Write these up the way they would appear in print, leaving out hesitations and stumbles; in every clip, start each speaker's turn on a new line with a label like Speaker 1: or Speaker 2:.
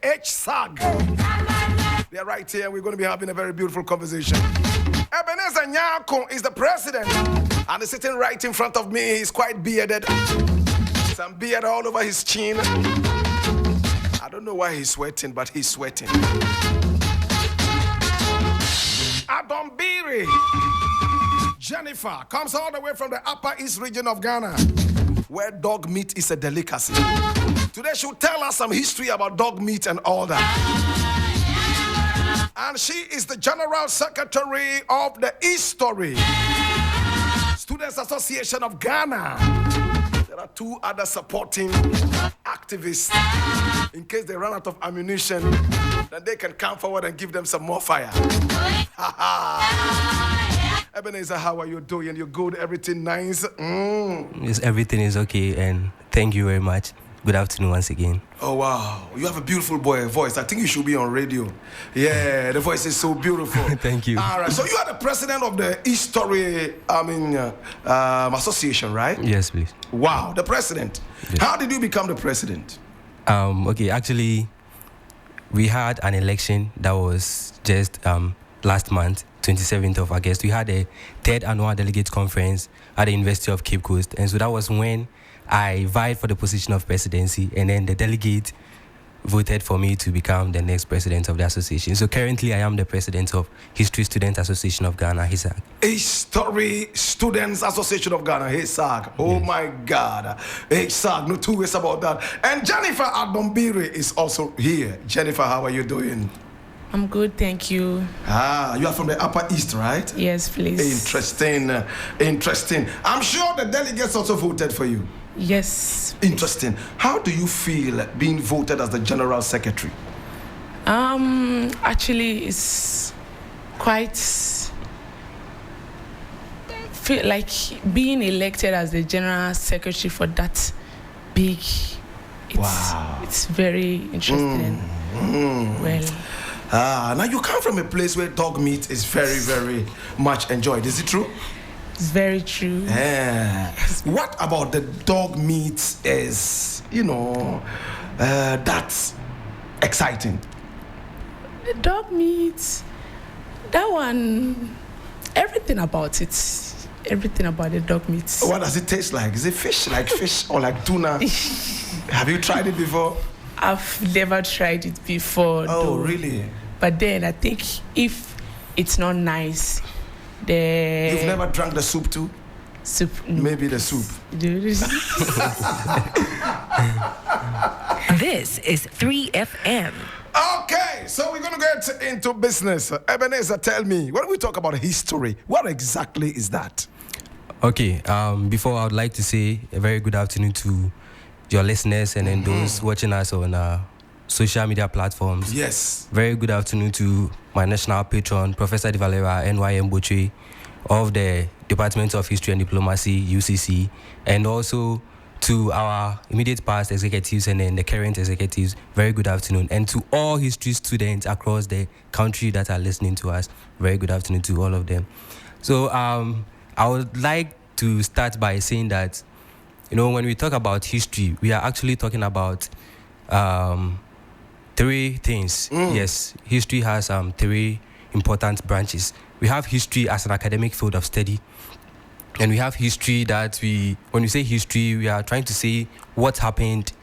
Speaker 1: HSAG. They're right here. We're going to be having a very beautiful conversation. Ebenezer Nyako is the president, and he's sitting right in front of me. He's quite bearded. Some beard all over his chin. I don't know why he's sweating, but he's sweating. Adombiri Jennifer comes all the way from the Upper East region of Ghana, where dog meat is a delicacy. Today she'll tell us some history about dog meat and all that. And she is the General Secretary of the History Students Association of Ghana. There are two other supporting activists. In case they run out of ammunition, then they can come forward and give them some more fire. Ebenezer, how are you doing? You good? Everything nice?
Speaker 2: Yes, everything is okay, and thank you very much. Good afternoon once again.
Speaker 1: Oh, wow. You have a beautiful voice. I think you should be on radio. Yeah, the voice is so beautiful.
Speaker 2: Thank you.
Speaker 1: All right. So you are the president of the History Association, right?
Speaker 2: Yes, please.
Speaker 1: Wow, the president. Yes. How did you become the president?
Speaker 2: Okay, actually, we had an election that was just last month, 27th of August. We had a third annual delegate conference at the University of Cape Coast. And so that was when I vied for the position of presidency, and then the delegate voted for me to become the next president of the association. So currently I am the president of History Students Association of Ghana, HISAG.
Speaker 1: History Students Association of Ghana, HISAG. Oh, yes. My God. HISAG, no two ways about that. And Jennifer Adombiri is also here. Jennifer, how are you doing?
Speaker 3: I'm good, thank you.
Speaker 1: You are from the Upper East, right?
Speaker 3: Yes, please.
Speaker 1: Interesting. I'm sure the delegates also voted for you.
Speaker 3: Yes.
Speaker 1: Interesting. How do you feel being voted as the General Secretary?
Speaker 3: Actually, it's quite feel like being elected as the General Secretary for that big. It's very interesting. Well.
Speaker 1: Now you come from a place where dog meat is very, very much enjoyed. Is it true?
Speaker 3: It's very true.
Speaker 1: Yeah. What about the dog meat is, that's exciting?
Speaker 3: The dog meat, that one, everything about the dog meat.
Speaker 1: What does it taste like? Is it fish, like fish, or like tuna? Have you tried it before?
Speaker 3: I've never tried it before.
Speaker 1: Oh,
Speaker 3: though.
Speaker 1: Really?
Speaker 3: But then I think if it's not nice,
Speaker 1: You've never drank the soup too?
Speaker 3: Soup? No.
Speaker 1: Maybe the soup.
Speaker 4: This is 3FM.
Speaker 1: Okay, so we're going to get into business. Ebenezer, tell me, when we talk about history, what exactly is that?
Speaker 2: Okay, before I would like to say a very good afternoon to your listeners and then those watching us on social media platforms.
Speaker 1: Yes.
Speaker 2: Very good afternoon to my national patron, Professor De Valera NYM Boche of the Department of History and Diplomacy, UCC, and also to our immediate past executives and then the current executives. Very good afternoon. And to all history students across the country that are listening to us, very good afternoon to all of them. So I would like to start by saying that, when we talk about history, we are actually talking about three things. Yes, history has three important branches. We have history as an academic field of study, and we have history that when we say history, we are trying to say what happened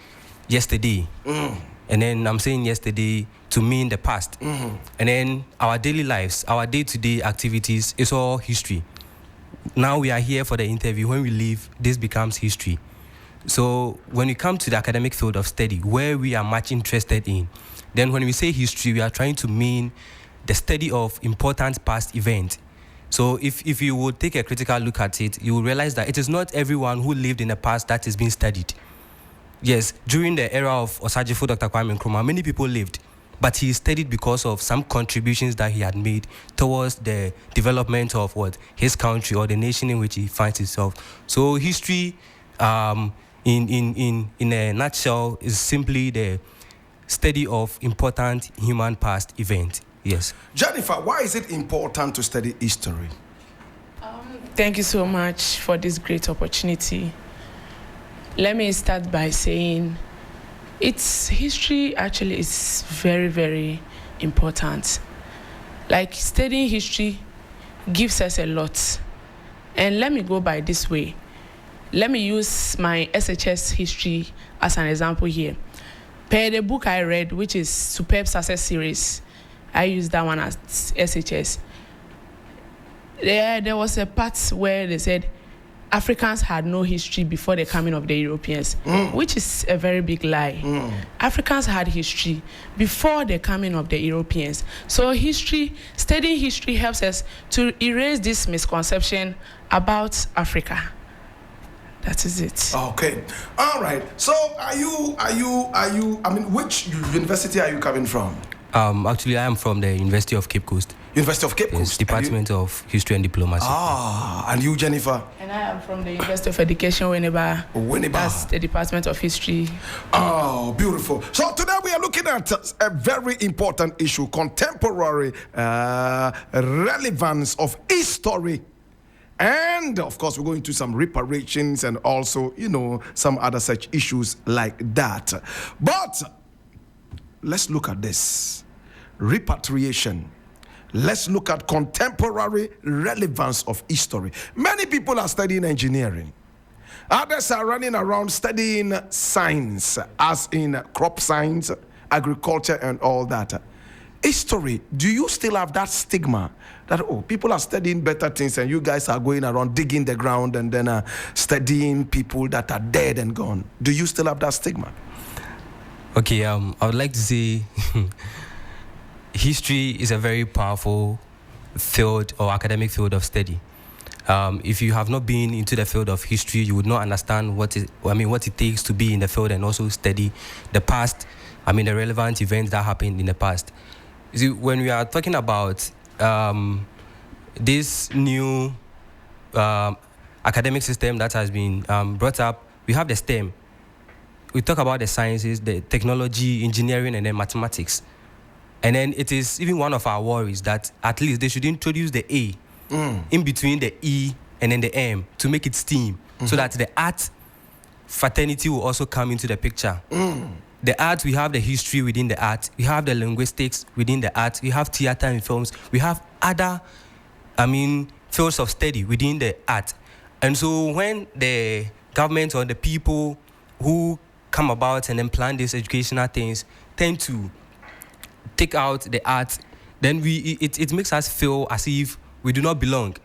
Speaker 2: yesterday. And then I'm saying yesterday to mean the past. And then our daily lives, our day-to-day activities is all history. Now we are here for the interview. When we leave, this becomes history. So when we come to the academic field of study, where we are much interested in, then when we say history, we are trying to mean the study of important past events. So if you would take a critical look at it, you will realize that it is not everyone who lived in the past that is being studied. Yes, during the era of Osajifo Dr. Kwame Nkrumah, many people lived, but he studied because of some contributions that he had made towards the development of his country or the nation in which he finds himself. So history, in a nutshell, is simply the study of important human past events. Yes.
Speaker 1: Jennifer, why is it important to study history?
Speaker 3: Thank you so much for this great opportunity. Let me start by saying Its history actually is very, very important. Like studying history gives us a lot. And let me go by this way. Let me use my SHS history as an example here. Per the book I read, which is Superb Success Series, I used that one as SHS. There was a part where they said Africans had no history before the coming of the Europeans, which is a very big lie. Africans had history before the coming of the Europeans. So studying history helps us to erase this misconception about Africa. That is it.
Speaker 1: Okay. All right. So I mean, which university are you coming from?
Speaker 2: Actually, I am from the University of Cape Coast.
Speaker 1: University of Cape
Speaker 2: Yes,
Speaker 1: Coast.
Speaker 2: Department of History and Diplomacy.
Speaker 1: And you, Jennifer?
Speaker 3: And I am from the University of Education, Winneba. That's the Department of History.
Speaker 1: Oh, beautiful. So today we are looking at a very important issue, contemporary relevance of history. And of course, we're going to some reparations and also, some other such issues like that. But let's look at this. Repatriation. Let's look at contemporary relevance of history. Many people are studying engineering. Others are running around studying science, as in crop science, agriculture, and all that. History, do you still have that stigma that, people are studying better things and you guys are going around digging the ground and then studying people that are dead and gone? Do you still have that stigma?
Speaker 2: Okay, I would like to say history is a very powerful field or academic field of study. If you have not been into the field of history, you would not understand what it takes to be in the field and also study the past. The relevant events that happened in the past. You see, when we are talking about this new academic system that has been brought up, we have the STEM. We talk about the sciences, the technology, engineering, and then mathematics. And then it is even one of our worries that at least they should introduce the A in between the E and then the M to make it STEAM, so that the art fraternity will also come into the picture. The art, we have the history within the art, we have the linguistics within the art, we have theater and films, we have other, fields of study within the art. And so when the government or the people who come about and then plan these educational things tend to take out the art, then it makes us feel as if we do not belong.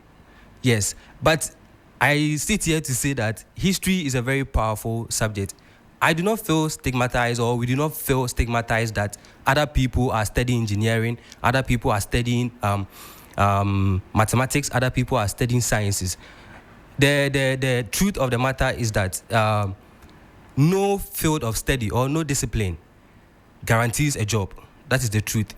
Speaker 2: Yes, but I sit here to say that history is a very powerful subject. I do not feel stigmatized, or we do not feel stigmatized that other people are studying engineering, other people are studying mathematics, other people are studying sciences. The truth of the matter is that no field of study or no discipline guarantees a job. That is the truth.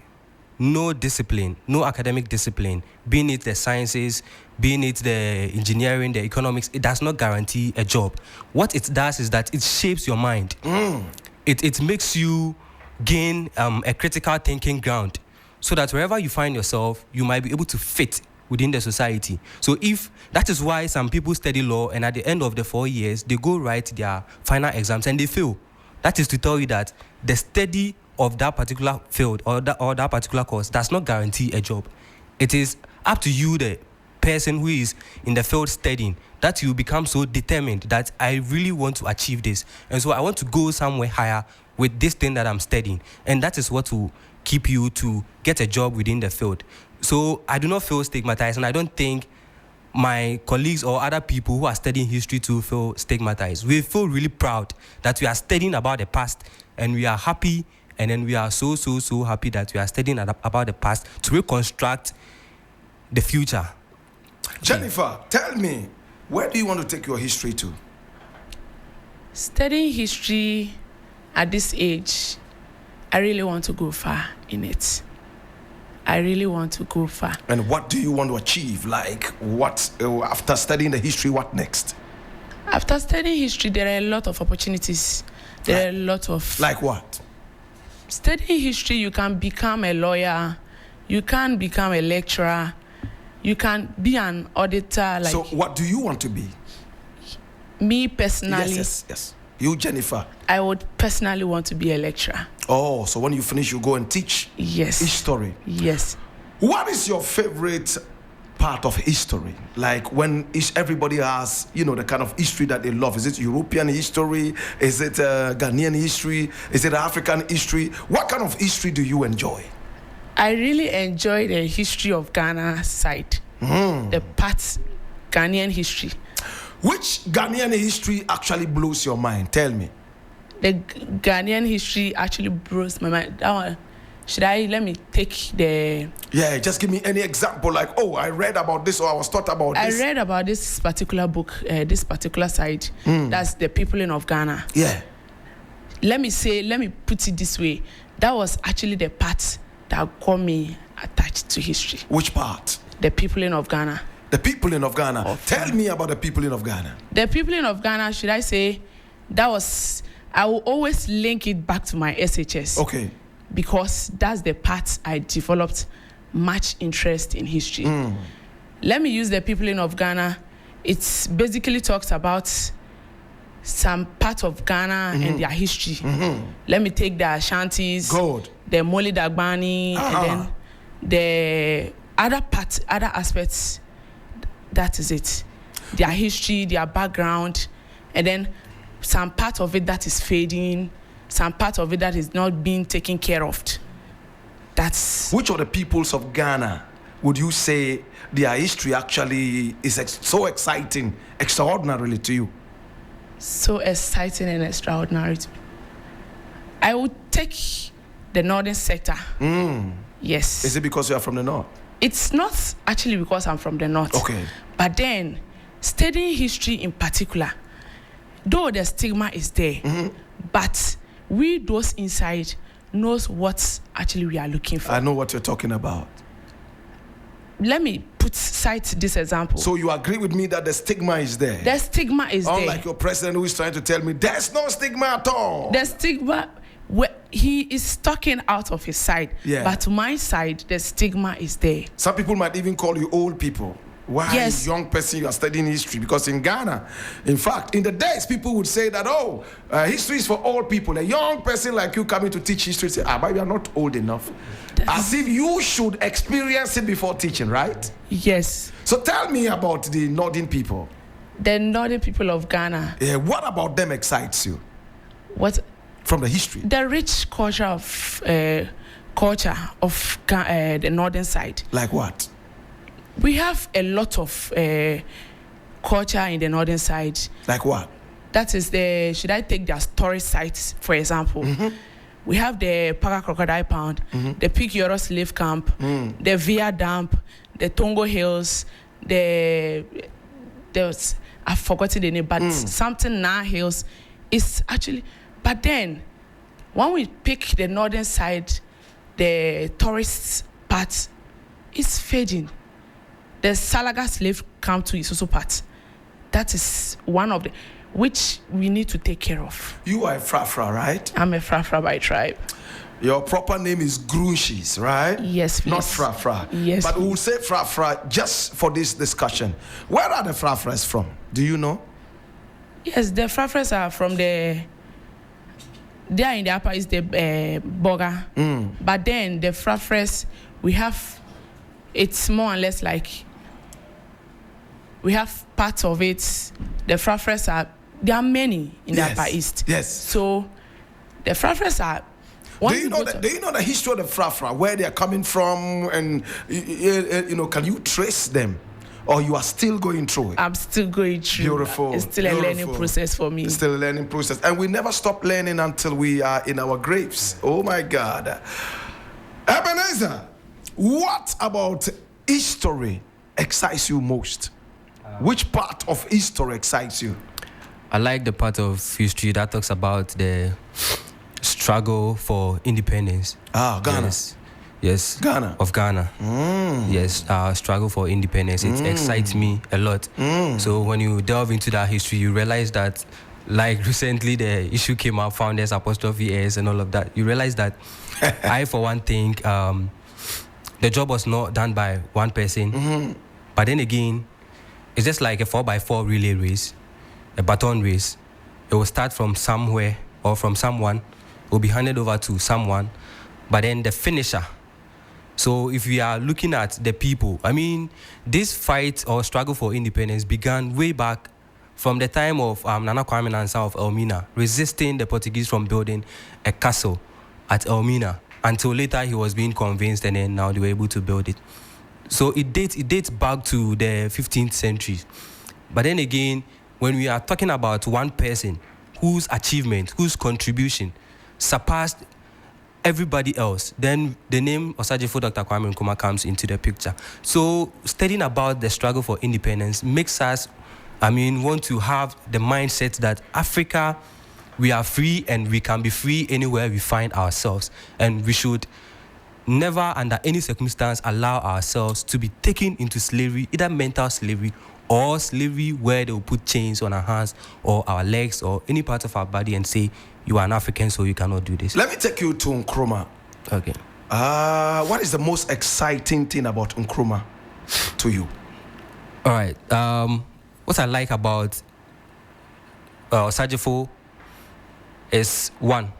Speaker 2: No discipline, no academic discipline, being it the sciences, being it the engineering, the economics, it does not guarantee a job. What it does is that it shapes your mind. It makes you gain a critical thinking ground, so that wherever you find yourself, you might be able to fit within the society. So if that is why some people study law and at the end of the 4 years, they go write their final exams and they fail. That is to tell you that the study of that particular field or that particular course does not guarantee a job. It is up to you, the person who is in the field studying, that you become so determined that I really want to achieve this. And so I want to go somewhere higher with this thing that I'm studying. And that is what will keep you to get a job within the field. So I do not feel stigmatized, and I don't think my colleagues or other people who are studying history too feel stigmatized. We feel really proud that we are studying about the past, and we are happy. And then we are so happy that we are studying about the past to reconstruct the future.
Speaker 1: Jennifer, tell me, where do you want to take your history to?
Speaker 3: Studying history at this age, I really want to go far in it. I really want to go far.
Speaker 1: And what do you want to achieve? Like, what, after studying the history, what next?
Speaker 3: After studying history, there are a lot of opportunities. There are a lot of...
Speaker 1: Like what?
Speaker 3: Studying history, you can become a lawyer, you can become a lecturer, you can be an auditor.
Speaker 1: So what do you want to be?
Speaker 3: Me personally,
Speaker 1: Yes. You, Jennifer.
Speaker 3: I would personally want to be a lecturer.
Speaker 1: Oh, so when you finish, you go and teach
Speaker 3: Yes.
Speaker 1: history.
Speaker 3: Yes.
Speaker 1: What is your favorite part of history? Like when everybody has, the kind of history that they love. Is it European history? Is it Ghanaian history? Is it African history? What kind of history do you enjoy?
Speaker 3: I really enjoy the history of Ghana side. The part Ghanaian history.
Speaker 1: Which Ghanaian history actually blows your mind? Tell me.
Speaker 3: The Ghanaian history actually blows my mind. That one, let me take the...
Speaker 1: Yeah, just give me any example. Like, oh, I read about this or I was taught about this.
Speaker 3: I read about this particular book, this particular side. That's the peopling of Ghana.
Speaker 1: Yeah.
Speaker 3: Let me put it this way. That was actually the part that got me attached to history.
Speaker 1: Which part?
Speaker 3: The peopling of Ghana.
Speaker 1: The peopling of Ghana. Tell me about the peopling of Ghana.
Speaker 3: The peopling of Ghana, I will always link it back to my SHS.
Speaker 1: Okay.
Speaker 3: Because that's the part I developed much interest in history. Let me use the peopling of Ghana. It basically talks about some part of Ghana and their history. Let me take the Ashantis,
Speaker 1: Good.
Speaker 3: the Moli Dagbani, and then the other aspects. That is it. Their history, their background, and then some part of it that is fading, some part of it that is not being taken care of. That's...
Speaker 1: Which of the peoples of Ghana would you say their history actually is so exciting, extraordinarily to you?
Speaker 3: So exciting and extraordinary. I would take the northern sector. Yes.
Speaker 1: Is it because you are from the north?
Speaker 3: It's not actually because I'm from the north.
Speaker 1: Okay.
Speaker 3: But then, studying history in particular, though the stigma is there, but we, those inside, knows what actually we are looking for.
Speaker 1: I know what you're talking about.
Speaker 3: Let me cite this example.
Speaker 1: So you agree with me that the stigma is there?
Speaker 3: The stigma is there.
Speaker 1: Unlike your president who is trying to tell me there's no stigma at all.
Speaker 3: The stigma, he is talking out of his side.
Speaker 1: Yeah.
Speaker 3: But to my side, the stigma is there.
Speaker 1: Some people might even call you old people. Why,
Speaker 3: yes.
Speaker 1: Young person, you are studying history? Because in Ghana, in fact, in the days, people would say that, history is for old people. A young person like you coming to teach history, say, but you are not old enough. As if you should experience it before teaching, right?
Speaker 3: Yes.
Speaker 1: So tell me about the northern people.
Speaker 3: The northern people of Ghana.
Speaker 1: Yeah, what about them excites you?
Speaker 3: What?
Speaker 1: From the history?
Speaker 3: The rich culture of the northern side.
Speaker 1: Like what?
Speaker 3: We have a lot of culture in the northern side.
Speaker 1: Like what?
Speaker 3: That is should I take their tourist sites, for example? We have the Paga Crocodile Pound, the Peak Euro Slave Camp, the Via Dump, the Tongo Hills, I've forgotten the name, but something Na Hills is actually... But then, when we pick the northern side, the tourist part is fading. The Salaga slave camp too is also part. That is one of the which we need to take care of.
Speaker 1: You are a Frafra, right?
Speaker 3: I'm a Frafra by tribe.
Speaker 1: Your proper name is Grunshis, right?
Speaker 3: Yes, please.
Speaker 1: Not Frafra.
Speaker 3: Yes.
Speaker 1: But we'll say Frafra just for this discussion. Where are the Frafras from? Do you know?
Speaker 3: Yes, the Frafras are from they are in the upper is the Boga. But then the Frafras, we have, it's more or less like, we have parts of it. The Frafras there are many in the Upper East.
Speaker 1: Yes.
Speaker 3: So the Frafras are...
Speaker 1: Do you know the history of the Frafra, where they are coming from, and can you trace them, or you are still going through it?
Speaker 3: I'm still going through.
Speaker 1: Beautiful.
Speaker 3: It's still a learning process for me.
Speaker 1: It's still a learning process, and we never stop learning until we are in our graves. Oh my God, Ebenezer, what about history excites you most? Which part of history excites you?
Speaker 2: I like the part of history that talks about the struggle for independence.
Speaker 1: Ghana.
Speaker 2: Yes.
Speaker 1: Ghana.
Speaker 2: Of Ghana. Yes, struggle for independence. It excites me a lot. So when you delve into that history, you realize that, like recently the issue came up, founders, apostrophe S and all of that. You realize that I, for one, think the job was not done by one person. But then again, it's just like a 4x4 relay race, a baton race. it will start from somewhere or from someone, will be handed over to someone, but then the finisher. So if we are looking at the people, I mean, this fight or struggle for independence began way back from the time of Nana Kwame Nansah of Elmina, resisting the Portuguese from building a castle at Elmina until later he was being convinced, and then now they were able to build it. So it dates back to the 15th century. But then again, when we are talking about one person whose achievement, whose contribution surpassed everybody else, then the name Osagyefo Dr. Kwame Nkrumah comes into the picture. So studying about the struggle for independence makes us, want to have the mindset that Africa, we are free and we can be free anywhere we find ourselves. And we should never, under any circumstance, allow ourselves to be taken into slavery, either mental slavery or slavery where they will put chains on our hands or our legs or any part of our body and say, you are an African, so you cannot do this.
Speaker 1: Let me take you to Nkrumah.
Speaker 2: Okay.
Speaker 1: What is the most exciting thing about Nkrumah to you?
Speaker 2: All right. What I like about Osagyefo is, one,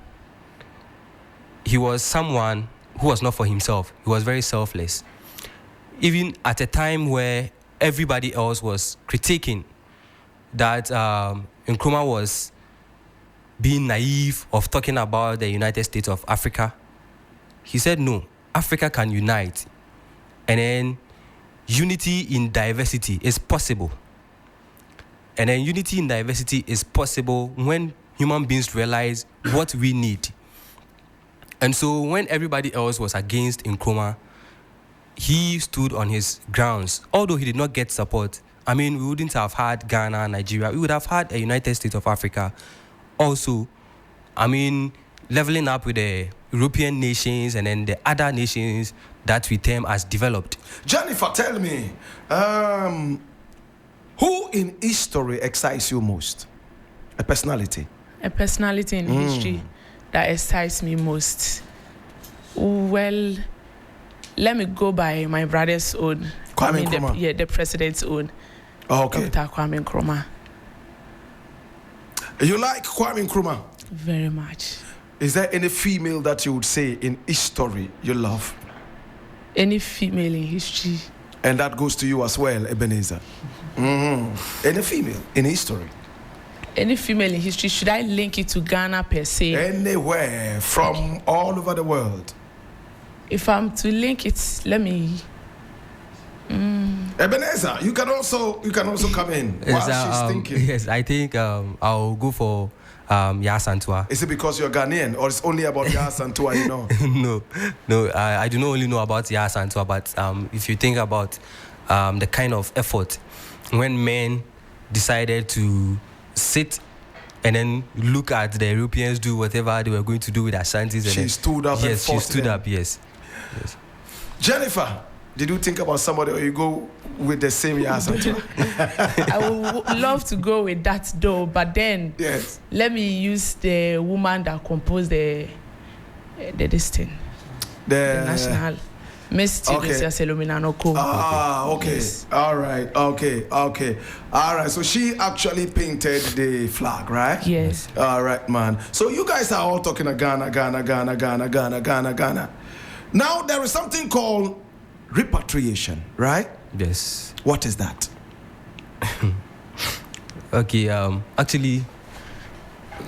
Speaker 2: he was someone who was not for himself. He was very selfless. Even at a time where everybody else was critiquing that Nkrumah was being naive of talking about the United States of Africa, he said, no, Africa can unite. And then unity in diversity is possible. And then unity in diversity is possible when human beings realize what we need. And so when everybody else was against Nkrumah, he stood on his grounds. Although he did not get support, we wouldn't have had Ghana, Nigeria. We would have had a United States of Africa. Also, leveling up with the European nations and then the other nations that we term as developed.
Speaker 1: Jennifer, tell me, who in history excites you most? A personality?
Speaker 3: A personality in history that excites me most. Well, let me go by my brother's own.
Speaker 1: Kwame Nkrumah?
Speaker 3: The president's own.
Speaker 1: Okay.
Speaker 3: Dr. Kwame Nkrumah.
Speaker 1: You like Kwame Nkrumah?
Speaker 3: Very much.
Speaker 1: Is there any female that you would say in history you love?
Speaker 3: Any female in history.
Speaker 1: And that goes to you as well, Ebenezer. Any female in history?
Speaker 3: Any female in history. Should I link it to Ghana per se?
Speaker 1: Anywhere from all over the world.
Speaker 3: If I'm to link it, let me.
Speaker 1: Ebenezer, you can also come in while she's thinking.
Speaker 2: Yes, I think I'll go for Yaa Asantewaa.
Speaker 1: Is it because you're Ghanaian, or it's only about Yaa Asantewaa, you know?
Speaker 2: No. I do not only know about Yaa Asantewaa, but if you think about the kind of effort when men decided to sit and then look at the Europeans do whatever they were going to do with Ashantis.
Speaker 1: She stood up.
Speaker 2: Yes, she stood up. Yes.
Speaker 1: Jennifer, did you think about somebody, or you go with the same Yaa Asantewaa?
Speaker 3: I would love to go with that though, but then
Speaker 1: yes,
Speaker 3: let me use the woman that composed the this thing, the national Miss Tidesia Selomina Noko.
Speaker 1: Okay. Yes. All right. Okay. All right. So she actually painted the flag, right?
Speaker 3: Yes.
Speaker 1: All right, man. So you guys are all talking of Ghana. Now there is something called repatriation, right?
Speaker 2: Yes.
Speaker 1: What is that?
Speaker 2: Okay. Actually,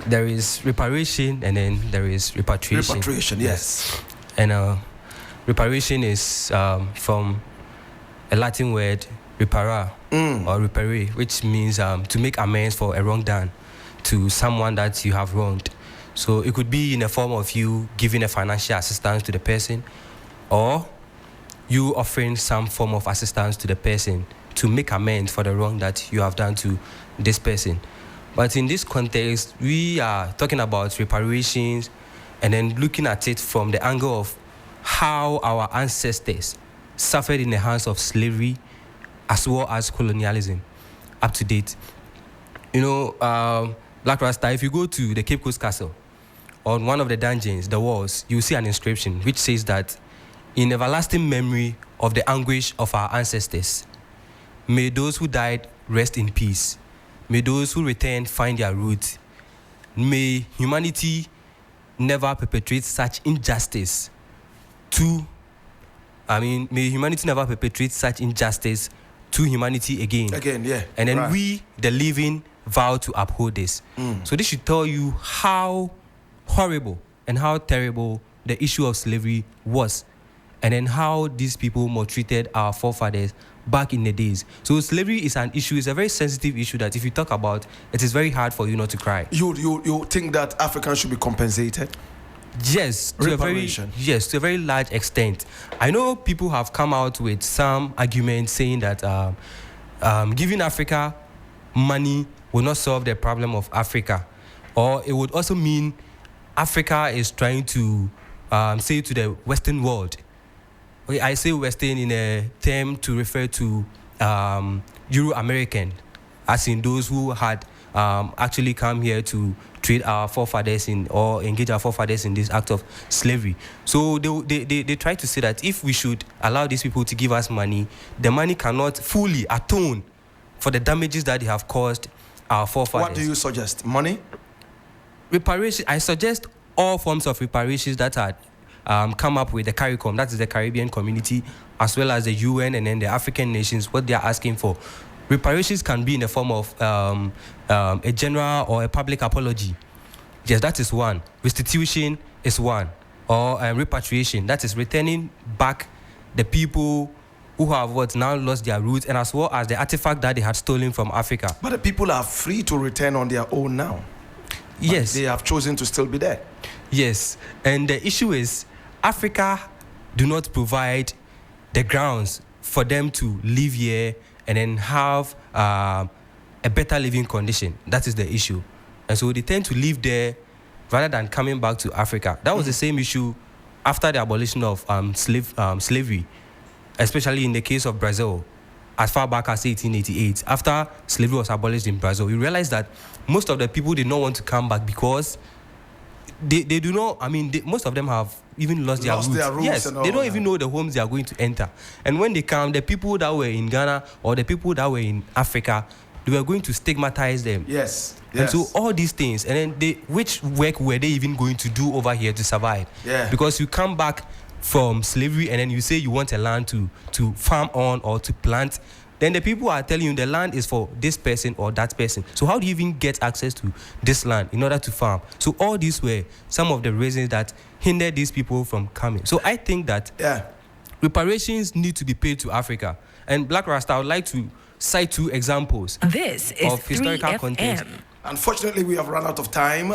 Speaker 2: there is reparation and then there is repatriation.
Speaker 1: Repatriation. Yes.
Speaker 2: And reparation is from a Latin word, repara, or repare, which means to make amends for a wrong done to someone that you have wronged. So it could be in the form of you giving a financial assistance to the person, or you offering some form of assistance to the person to make amends for the wrong that you have done to this person. But in this context, we are talking about reparations and then looking at it from the angle of how our ancestors suffered in the hands of slavery as well as colonialism up to date. Black Rasta, if you go to the Cape Coast Castle, on one of the dungeons, the walls, you see an inscription which says that in everlasting memory of the anguish of our ancestors, may those who died rest in peace. May those who returned find their roots. may humanity never perpetrate such injustice may humanity never perpetrate such injustice to humanity again.
Speaker 1: Again, yeah.
Speaker 2: And then
Speaker 1: right.
Speaker 2: we, the living, vow to uphold this. So this should tell you how horrible and how terrible the issue of slavery was, and then how these people maltreated our forefathers back in the days. So slavery is an issue. It's a very sensitive issue that if you talk about, it is very hard for you not to cry.
Speaker 1: You think that Africans should be compensated?
Speaker 2: Yes, to a very large extent. I know people have come out with some arguments saying that giving Africa money will not solve the problem of Africa, or it would also mean Africa is trying to say to the Western world. Okay, I say Western in a term to refer to Euro-American, as in those who had actually come here to trade our forefathers or engage our forefathers in this act of slavery. So they try to say that if we should allow these people to give us money, the money cannot fully atone for the damages that they have caused our forefathers.
Speaker 1: What do you suggest? Money?
Speaker 2: Reparations. I suggest all forms of reparations that are come up with the CARICOM, that is the Caribbean community, as well as the UN and then the African nations, what they are asking for. Reparations can be in the form of a general or a public apology. Yes, that is one. Restitution is one. Or repatriation, that is returning back the people who have now lost their roots, and as well as the artifact that they had stolen from Africa.
Speaker 1: But the people are free to return on their own now.
Speaker 2: Yes.
Speaker 1: But they have chosen to still be there.
Speaker 2: Yes. And the issue is Africa do not provide the grounds for them to live here and then have a better living condition. That is the issue. And so they tend to live there rather than coming back to Africa. That was the same issue after the abolition of slavery, especially in the case of Brazil, as far back as 1888. After slavery was abolished in Brazil, we realized that most of the people did not want to come back because they do not, most of them have even lost their roots. Yes, they don't even know the homes they are going to enter. And when they come, the people that were in Ghana or the people that were in Africa, they were going to stigmatize them.
Speaker 1: Yes.
Speaker 2: And so all these things, and then which work were they even going to do over here to survive?
Speaker 1: Yeah.
Speaker 2: Because you come back from slavery and then you say you want a land to farm on or to plant, then the people are telling you the land is for this person or that person. So how do you even get access to this land in order to farm? So all these were some of the reasons that hindered these people from coming. So I think that reparations need to be paid to Africa. And Black Rasta, I would like to cite two examples
Speaker 4: This is
Speaker 2: of historical
Speaker 4: 3FM.
Speaker 2: context.
Speaker 1: Unfortunately, we have run out of time.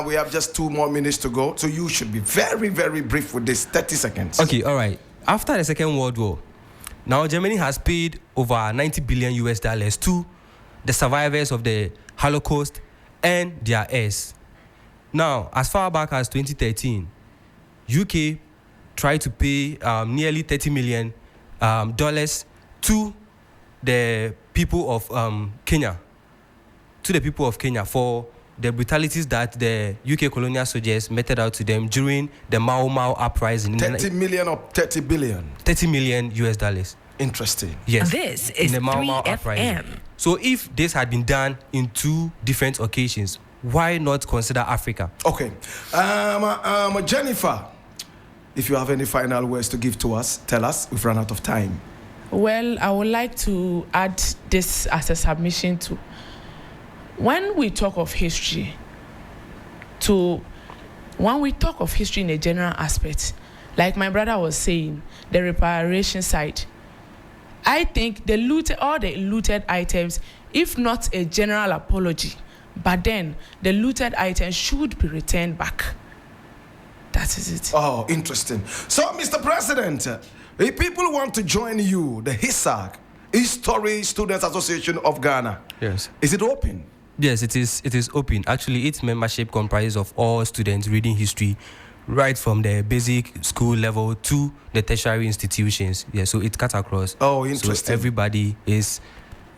Speaker 1: We have just 2 more minutes to go. So you should be very, very brief with this. 30 seconds.
Speaker 2: Okay, all right. After the Second World War, now Germany has paid over 90 billion US dollars to the survivors of the Holocaust and their heirs. Now, as far back as 2013, UK tried to pay nearly $30 million to the people of Kenya, for the brutalities that the UK colonial soldiers meted out to them during the Mau Mau uprising.
Speaker 1: 30 million or 30 billion?
Speaker 2: 30 million US dollars.
Speaker 1: Interesting.
Speaker 2: Yes.
Speaker 4: This is
Speaker 2: in the Mau Mau uprising.
Speaker 4: 3FM.
Speaker 2: So if this had been done in 2 different occasions, why not consider Africa?
Speaker 1: Okay. Jennifer, if you have any final words to give to us, tell us. We've run out of time.
Speaker 3: Well, I would like to add this as a submission to when we talk of history, when we talk of history in a general aspect, like my brother was saying, the reparation side, I think all the looted items, if not a general apology, but then the looted items should be returned back. That is it.
Speaker 1: Oh, interesting. So, Mr. President, if people want to join you, the HISAG, History Students Association of Ghana,
Speaker 2: Yes.
Speaker 1: is it open?
Speaker 2: Yes, it is open. Actually, its membership comprises of all students reading history, right from the basic school level to the tertiary institutions. Yeah, so it cuts across.
Speaker 1: Oh, interesting.
Speaker 2: So everybody is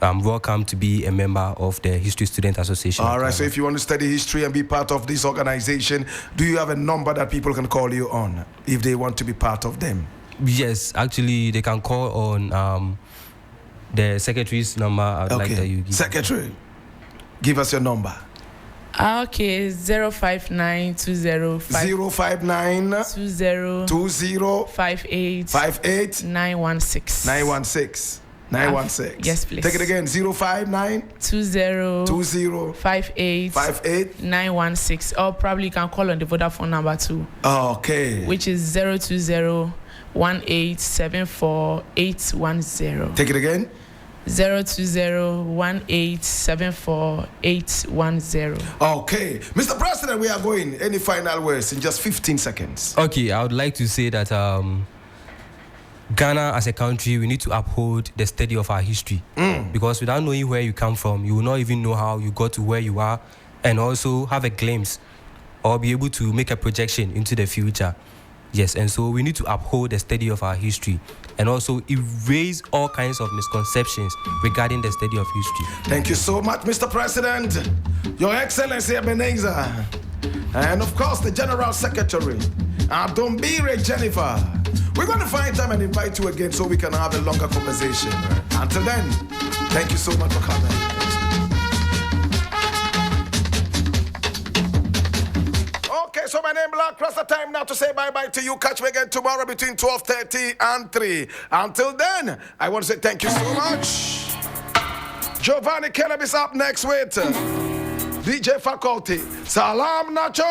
Speaker 2: welcome to be a member of the History Student Association.
Speaker 1: All right, so if you want to study history and be part of this organization, do you have a number that people can call you on if they want to be part of them?
Speaker 2: Yes, actually, they can call on the secretary's number. I'd like that you give.
Speaker 1: Secretary, give us your number.
Speaker 3: Okay, 05920
Speaker 1: 059
Speaker 3: 58
Speaker 1: 58
Speaker 3: 916.
Speaker 1: 916.
Speaker 3: Yes, please.
Speaker 1: Take it again. 059
Speaker 3: 20 58 916. Or probably you can call on the Vodafone number too.
Speaker 1: Okay.
Speaker 3: Which is 020 1874 810.
Speaker 1: Take it again.
Speaker 3: 020-1874-810.
Speaker 1: Okay. Mr. President, we are going. Any final words in just 15 seconds?
Speaker 2: Okay, I would like to say that Ghana as a country, we need to uphold the study of our history. Because without knowing where you come from, you will not even know how you got to where you are, and also have a glimpse or be able to make a projection into the future. Yes, and so we need to uphold the study of our history and also erase all kinds of misconceptions regarding the study of history.
Speaker 1: Thank you so much, Mr. President, Your Excellency Ebenezer, and of course the General Secretary, Dombire Jennifer. We're going to find time and invite you again so we can have a longer conversation. Until then, thank you so much for coming. So my name Black Rasta. Time now to say bye-bye to you. Catch me again tomorrow between 12:30 and 3. Until then, I want to say thank you so much. Giovanni Caleb is up next with DJ Faculty. Salam Nacho.